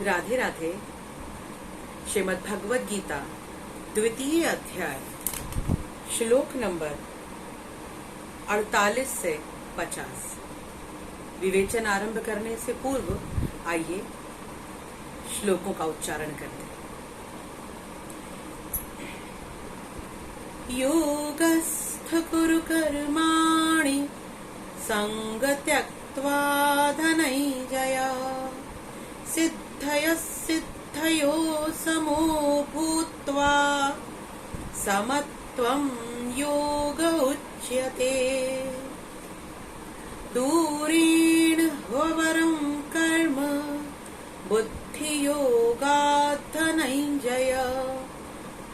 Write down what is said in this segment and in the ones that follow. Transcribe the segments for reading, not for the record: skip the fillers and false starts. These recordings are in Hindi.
राधे राधे। श्रीमद् भगवद गीता द्वितीय अध्याय श्लोक नंबर 48 से 50। विवेचन आरंभ करने से पूर्व आइए श्लोकों का उच्चारण करते हैं। योगस्थ कुरु कर्माणि संग त्यक्त्वा धनञ्जय सिद्धयः सिद्धयो समो भूत्वा समत्वं योग उच्यते। दूरेण ह्यवरं कर्म बुद्धियोगात् धनञ्जय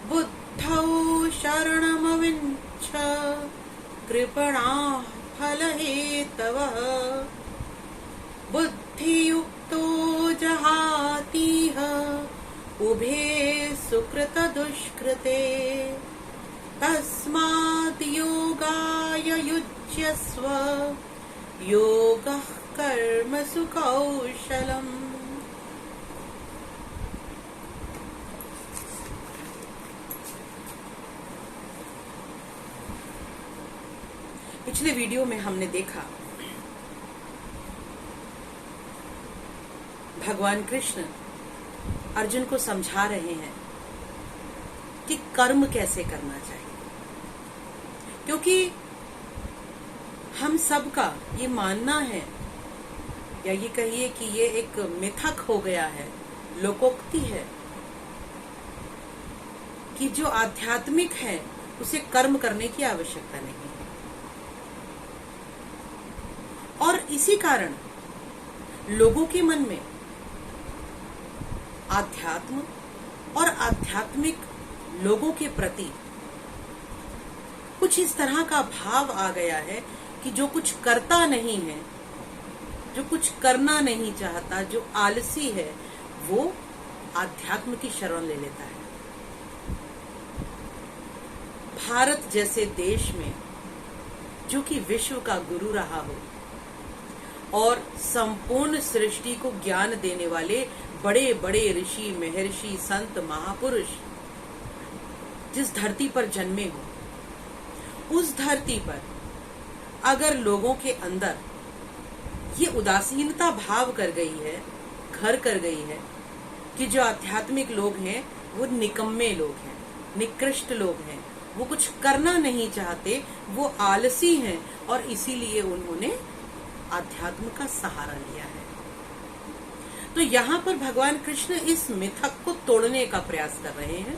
बुद्धौ शरणमविच्छ कृपणाः फलहेतवः। बुद्धियुक्तो जहातीह उभे सुकृत दुष्कृते तस्माद् योगाय युज्यस्व योगः कर्मसु कौशलम्। पिछले वीडियो में हमने देखा भगवान कृष्ण अर्जुन को समझा रहे हैं कि कर्म कैसे करना चाहिए, क्योंकि हम सबका ये मानना है या ये कहिए कि ये एक मिथक हो गया है, लोकोक्ति है कि जो आध्यात्मिक है उसे कर्म करने की आवश्यकता नहीं है। और इसी कारण लोगों के मन में आध्यात्म और आध्यात्मिक लोगों के प्रति कुछ इस तरह का भाव आ गया है कि जो कुछ करता नहीं है, जो कुछ करना नहीं चाहता, जो आलसी है, वो आध्यात्म की शरण ले लेता है। भारत जैसे देश में जो कि विश्व का गुरु रहा हो और संपूर्ण सृष्टि को ज्ञान देने वाले बड़े बड़े ऋषि महर्षि संत महापुरुष जिस धरती पर जन्मे हो, उस धरती पर अगर लोगों के अंदर ये उदासीनता भाव कर गई है, घर कर गई है कि जो आध्यात्मिक लोग हैं वो निकम्मे लोग हैं, निकृष्ट लोग हैं, वो कुछ करना नहीं चाहते, वो आलसी हैं और इसीलिए उन्होंने आध्यात्म का सहारा लिया है। तो यहाँ पर भगवान कृष्ण इस मिथक को तोड़ने का प्रयास कर रहे हैं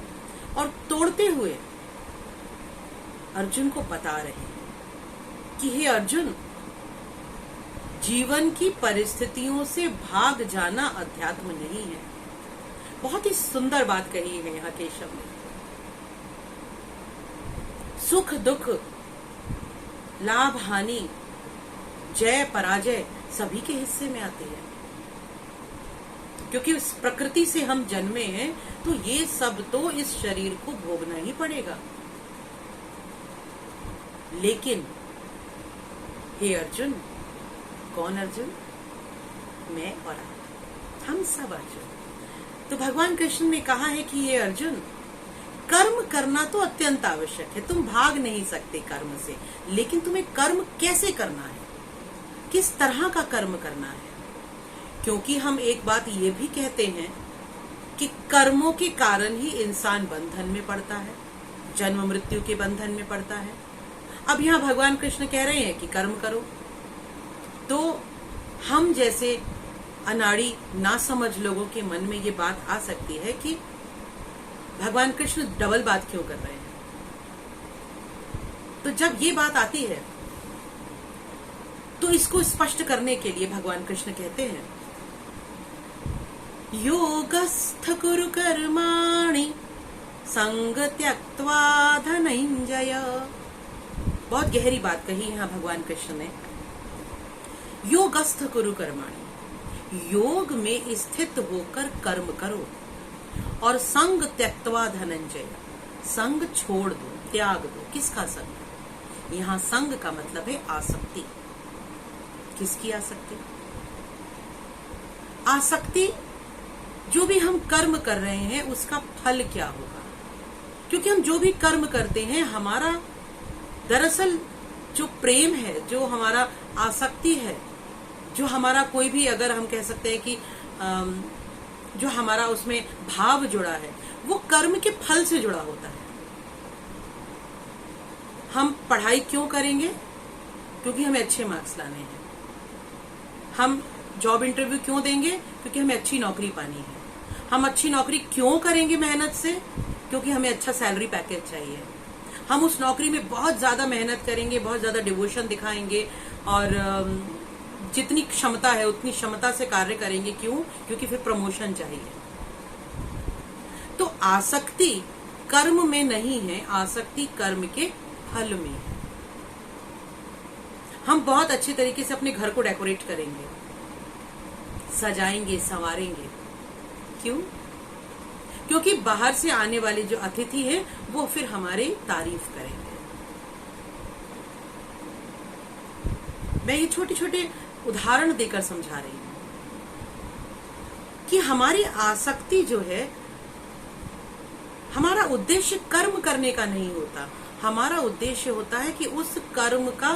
और तोड़ते हुए अर्जुन को बता रहे हैं कि हे अर्जुन, जीवन की परिस्थितियों से भाग जाना अध्यात्म नहीं है। बहुत ही सुंदर बात कही है यहाँ केशव ने। सुख दुख, लाभ हानि, जय पराजय सभी के हिस्से में आती है, क्योंकि इस प्रकृति से हम जन्मे हैं तो ये सब तो इस शरीर को भोगना ही पड़ेगा। लेकिन हे अर्जुन, कौन अर्जुन? मैं और आप, हम सब अर्जुन। तो भगवान कृष्ण ने कहा है कि ये अर्जुन, कर्म करना तो अत्यंत आवश्यक है, तुम भाग नहीं सकते कर्म से, लेकिन तुम्हें कर्म कैसे करना है, किस तरह का कर्म करना है। क्योंकि हम एक बात ये भी कहते हैं कि कर्मों के कारण ही इंसान बंधन में पड़ता है, जन्म मृत्यु के बंधन में पड़ता है। अब यहाँ भगवान कृष्ण कह रहे हैं कि कर्म करो, तो हम जैसे अनाड़ी ना समझ लोगों के मन में ये बात आ सकती है कि भगवान कृष्ण डबल बात क्यों कर रहे हैं। तो जब ये बात आती है तो इसको स्पष्ट करने के लिए भगवान कृष्ण कहते हैं, योगस्थ कुरु कर्माणि संग त्यक्त्वा धनञ्जय। बहुत गहरी बात कही यहाँ भगवान कृष्ण ने। योगस्थ कुरु कर्माणि, योग में स्थित होकर कर्म करो, और संग त्यक्त्वा धनञ्जय, संग छोड़ दो, त्याग दो। किसका संग? यहाँ संग का मतलब है आसक्ति। किसकी आसक्ति? आसक्ति जो भी हम कर्म कर रहे हैं उसका फल क्या होगा। क्योंकि हम जो भी कर्म करते हैं, हमारा दरअसल जो प्रेम है, जो हमारा आसक्ति है, जो हमारा कोई भी, अगर हम कह सकते हैं कि जो हमारा उसमें भाव जुड़ा है, वो कर्म के फल से जुड़ा होता है। हम पढ़ाई क्यों करेंगे? क्योंकि हमें अच्छे मार्क्स लाने हैं। हम जॉब इंटरव्यू क्यों देंगे? क्योंकि हमें अच्छी नौकरी पानी है। हम अच्छी नौकरी क्यों करेंगे मेहनत से? क्योंकि हमें अच्छा सैलरी पैकेज चाहिए। हम उस नौकरी में बहुत ज्यादा मेहनत करेंगे, बहुत ज्यादा डिवोशन दिखाएंगे और जितनी क्षमता है उतनी क्षमता से कार्य करेंगे। क्यों? क्योंकि फिर प्रमोशन चाहिए। तो आसक्ति कर्म में नहीं है, आसक्ति कर्म के फल में है। हम बहुत अच्छे तरीके से अपने घर को डेकोरेट करेंगे, सजाएंगे, संवारेंगे। क्यों? क्योंकि बाहर से आने वाले जो अतिथि है वो फिर हमारी तारीफ करेंगे। मैं ये छोटे छोटे उदाहरण देकर समझा रही हूं कि हमारी आसक्ति जो है, हमारा उद्देश्य कर्म करने का नहीं होता। हमारा उद्देश्य होता है कि उस कर्म का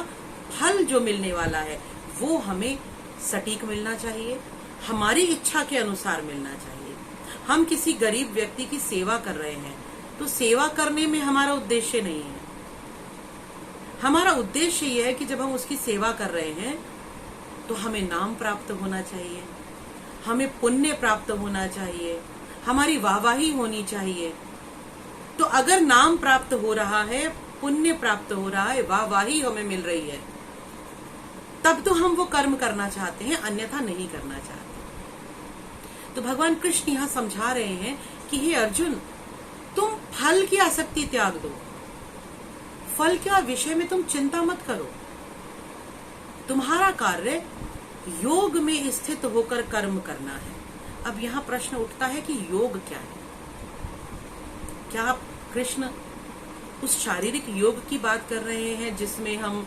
फल जो मिलने वाला है वो हमें सटीक मिलना चाहिए, हमारी इच्छा के अनुसार मिलना चाहिए। हम किसी गरीब व्यक्ति की सेवा कर रहे हैं तो सेवा करने में हमारा उद्देश्य नहीं है। हमारा उद्देश्य यह है कि जब हम उसकी सेवा कर रहे हैं तो हमें नाम प्राप्त होना चाहिए, हमें पुण्य प्राप्त होना चाहिए, हमारी वाहवाही होनी चाहिए। तो अगर नाम प्राप्त हो रहा है, पुण्य प्राप्त हो रहा है, वाहवाही हमें मिल रही है, तब तो हम वो कर्म करना चाहते हैं, अन्यथा नहीं करना चाहते। तो भगवान कृष्ण यहां समझा रहे हैं कि हे अर्जुन, तुम फल की आसक्ति त्याग दो, फल के विषय में तुम चिंता मत करो। तुम्हारा कार्य योग में स्थित होकर कर्म करना है। अब यहाँ प्रश्न उठता है कि योग क्या है? क्या कृष्ण उस शारीरिक योग की बात कर रहे हैं जिसमें हम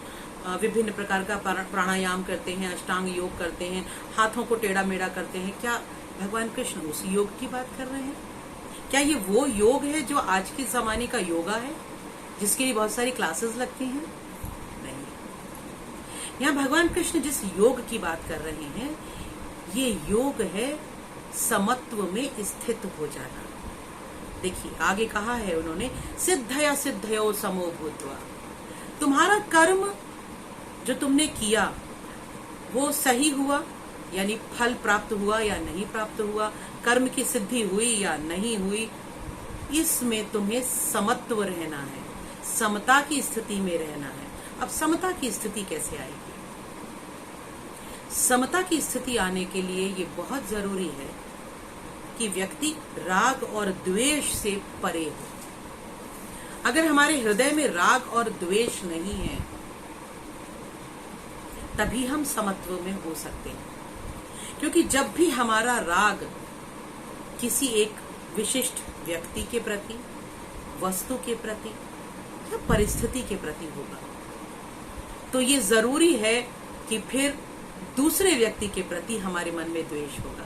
विभिन्न प्रकार का प्राणायाम करते हैं, अष्टांग योग करते हैं, हाथों को टेढ़ा मेढ़ा करते हैं? क्या भगवान कृष्ण उस योग की बात कर रहे हैं? क्या ये वो योग है जो आज के जमाने का योगा है, जिसके लिए बहुत सारी क्लासेस लगती हैं? नहीं। यहाँ भगवान कृष्ण जिस योग की बात कर रहे हैं, ये योग है समत्व में स्थित हो जाना। देखिए आगे कहा है उन्होंने, सिद्धया सिद्धयो समो भूत्वा। तुम्हारा कर्म जो तुमने किया वो सही हुआ, यानी फल प्राप्त हुआ या नहीं प्राप्त हुआ, कर्म की सिद्धि हुई या नहीं हुई, इसमें तुम्हें समत्व रहना है, समता की स्थिति में रहना है। अब समता की स्थिति कैसे आएगी? समता की स्थिति आने के लिए ये बहुत जरूरी है कि व्यक्ति राग और द्वेष से परे हो। अगर हमारे हृदय में राग और द्वेष नहीं है तभी हम समत्व में हो सकते हैं। क्योंकि जब भी हमारा राग किसी एक विशिष्ट व्यक्ति के प्रति, वस्तु के प्रति या परिस्थिति के प्रति होगा, तो ये जरूरी है कि फिर दूसरे व्यक्ति के प्रति हमारे मन में द्वेष होगा।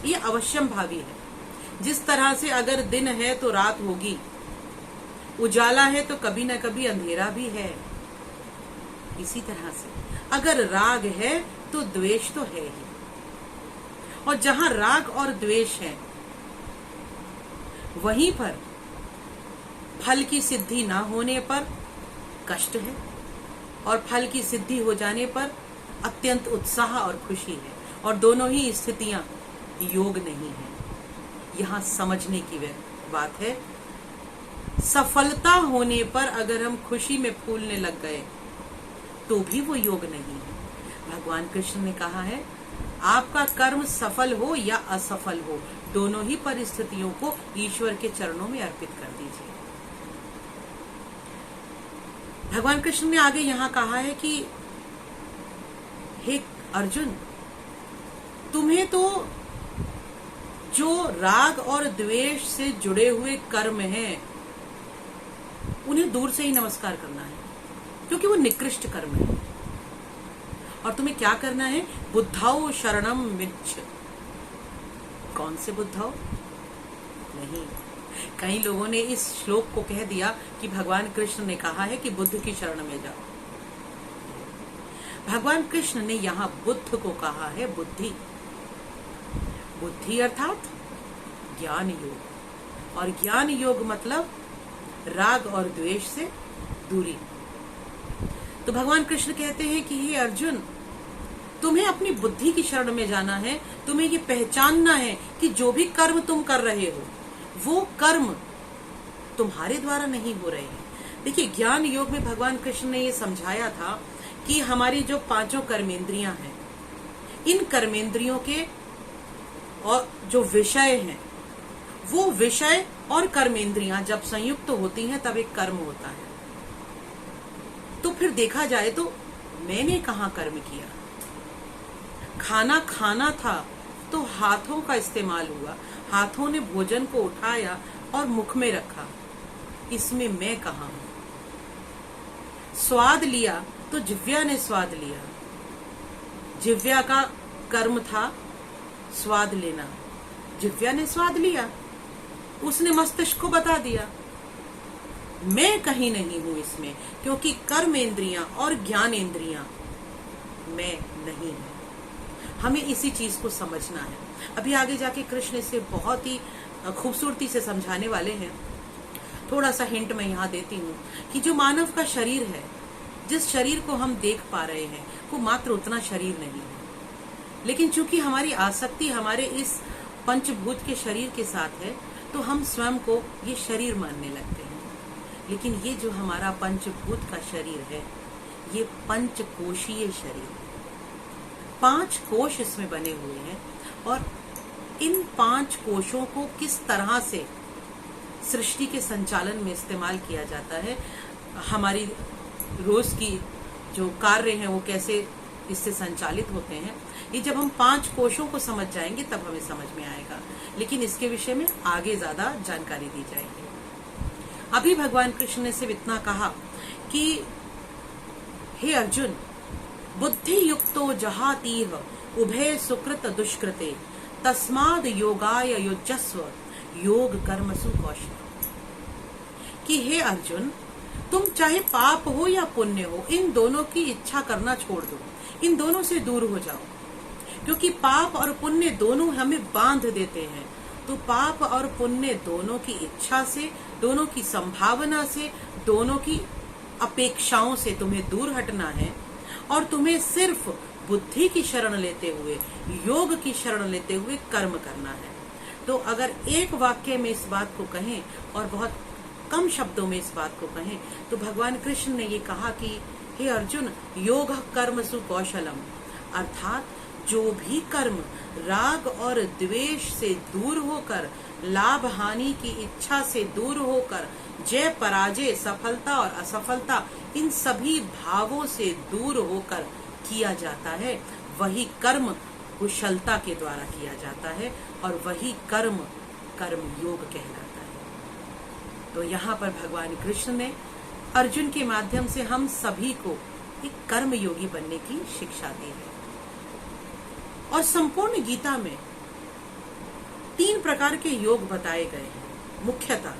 ये अवश्यम भावी है। जिस तरह से अगर दिन है तो रात होगी, उजाला है तो कभी न कभी अंधेरा भी है, इसी तरह से अगर राग है तो द्वेष तो है ही। और जहां राग और द्वेष है वहीं पर फल की सिद्धि ना होने पर कष्ट है, और फल की सिद्धि हो जाने पर अत्यंत उत्साह और खुशी है। और दोनों ही स्थितियां योग नहीं है। यहां समझने की बात है, सफलता होने पर अगर हम खुशी में फूलने लग गए तो भी वो योग नहीं है। भगवान कृष्ण ने कहा है, आपका कर्म सफल हो या असफल हो, दोनों ही परिस्थितियों को ईश्वर के चरणों में अर्पित कर दीजिए। भगवान कृष्ण ने आगे यहाँ कहा है कि हे अर्जुन, तुम्हें तो जो राग और द्वेष से जुड़े हुए कर्म हैं उन्हें दूर से ही नमस्कार करना है, क्योंकि वो निकृष्ट कर्म है। और तुम्हें क्या करना है? बुद्धाओ शरणम मिच्छ, कौन से बुद्ध हो? नहीं, कई लोगों ने इस श्लोक को कह दिया कि भगवान कृष्ण ने कहा है कि बुद्ध की शरण में जाओ। भगवान कृष्ण ने यहाँ बुद्ध को कहा है बुद्धि। बुद्धि अर्थात ज्ञान योग, और ज्ञान योग मतलब राग और द्वेष से दूरी। तो भगवान कृष्ण कहते हैं कि हे अर्जुन, तुम्हें अपनी बुद्धि की शरण में जाना है। तुम्हें ये पहचानना है कि जो भी कर्म तुम कर रहे हो वो कर्म तुम्हारे द्वारा नहीं हो रहे हैं। देखिए, ज्ञान योग में भगवान कृष्ण ने ये समझाया था कि हमारी जो पांचों कर्मेंद्रियां हैं, इन कर्मेंद्रियों के और जो विषय हैं, वो विषय और कर्मेंद्रियां जब संयुक्त होती हैं तब एक कर्म होता है। तो फिर देखा जाए तो मैंने कहाँ कर्म किया? खाना खाना था तो हाथों का इस्तेमाल हुआ, हाथों ने भोजन को उठाया और मुख में रखा, इसमें मैं कहाँ हूं? स्वाद लिया तो जिह्वा ने स्वाद लिया, जिह्वा का कर्म था स्वाद लेना, जिह्वा ने स्वाद लिया, उसने मस्तिष्क को बता दिया। मैं कहीं नहीं हूं इसमें, क्योंकि कर्मेंद्रियां और ज्ञानेंद्रियां मैं नहीं हूं। हमें इसी चीज को समझना है। अभी आगे जाके कृष्ण इसे बहुत ही खूबसूरती से समझाने वाले हैं। थोड़ा सा हिंट मैं यहाँ देती हूँ कि जो मानव का शरीर है, जिस शरीर को हम देख पा रहे हैं, वो मात्र उतना शरीर नहीं है। लेकिन चूंकि हमारी आसक्ति हमारे इस पंचभूत के शरीर के साथ है, तो हम स्वयं को ये शरीर मानने लगते हैं। लेकिन ये जो हमारा पंचभूत का शरीर है, ये पंचकोशीय शरीर है। 5 कोश इसमें बने हुए हैं, और इन 5 कोशों को किस तरह से सृष्टि के संचालन में इस्तेमाल किया जाता है, हमारी रोज की जो कार्य हैं वो कैसे इससे संचालित होते हैं, ये जब हम 5 कोशों को समझ जाएंगे तब हमें समझ में आएगा। लेकिन इसके विषय में आगे ज्यादा जानकारी दी जाएगी। अभी भगवान कृष्ण ने सिर्फ इतना कहा कि हे अर्जुन, बुद्धि युक्तो जहातीह उभय सुकृत दुष्कृते तस्माद योगाय युज्यस्व योग कर्मसु कौशल। कि हे अर्जुन, तुम चाहे पाप हो या पुण्य हो, इन दोनों की इच्छा करना छोड़ दो, इन दोनों से दूर हो जाओ, क्योंकि पाप और पुण्य दोनों हमें बांध देते हैं। तो पाप और पुण्य दोनों की इच्छा से, दोनों की संभावना से, दोनों की अपेक्षाओं से तुम्हें दूर हटना है, और तुम्हें सिर्फ बुद्धि की शरण लेते हुए, योग की शरण लेते हुए कर्म करना है। तो अगर एक वाक्य में इस बात को कहें और बहुत कम शब्दों में इस बात को कहें, तो भगवान कृष्ण ने ये कहा कि हे अर्जुन, योग कर्मसु कौशलम, अर्थात जो भी कर्म राग और द्वेष से दूर होकर, लाभ हानि की इच्छा से दूर होकर, जय पराजय, सफलता और असफलता, इन सभी भावों से दूर होकर किया जाता है, वही कर्म कुशलता के द्वारा किया जाता है, और वही कर्म कर्म योग कहलाता है। तो यहाँ पर भगवान कृष्ण ने अर्जुन के माध्यम से हम सभी को एक कर्म योगी बनने की शिक्षा दी है। और संपूर्ण गीता में 3 प्रकार के योग बताए गए हैं, मुख्यतः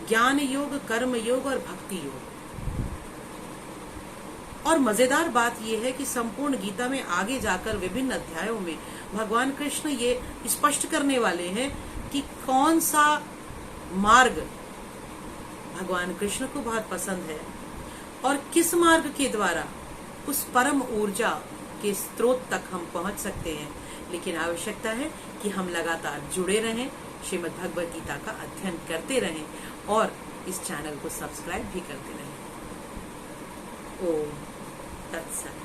ज्ञान योग, कर्म योग और भक्ति योग। और मजेदार बात यह है कि संपूर्ण गीता में आगे जाकर विभिन्न अध्यायों में भगवान कृष्ण ये स्पष्ट करने वाले हैं कि कौन सा मार्ग भगवान कृष्ण को बहुत पसंद है, और किस मार्ग के द्वारा उस परम ऊर्जा के स्रोत तक हम पहुंच सकते हैं। लेकिन आवश्यकता है कि हम लगातार जुड़े रहें, श्रीमद् भगवद गीता का अध्ययन करते रहें, और इस चैनल को सब्सक्राइब भी करते रहें। ओम तत्सत।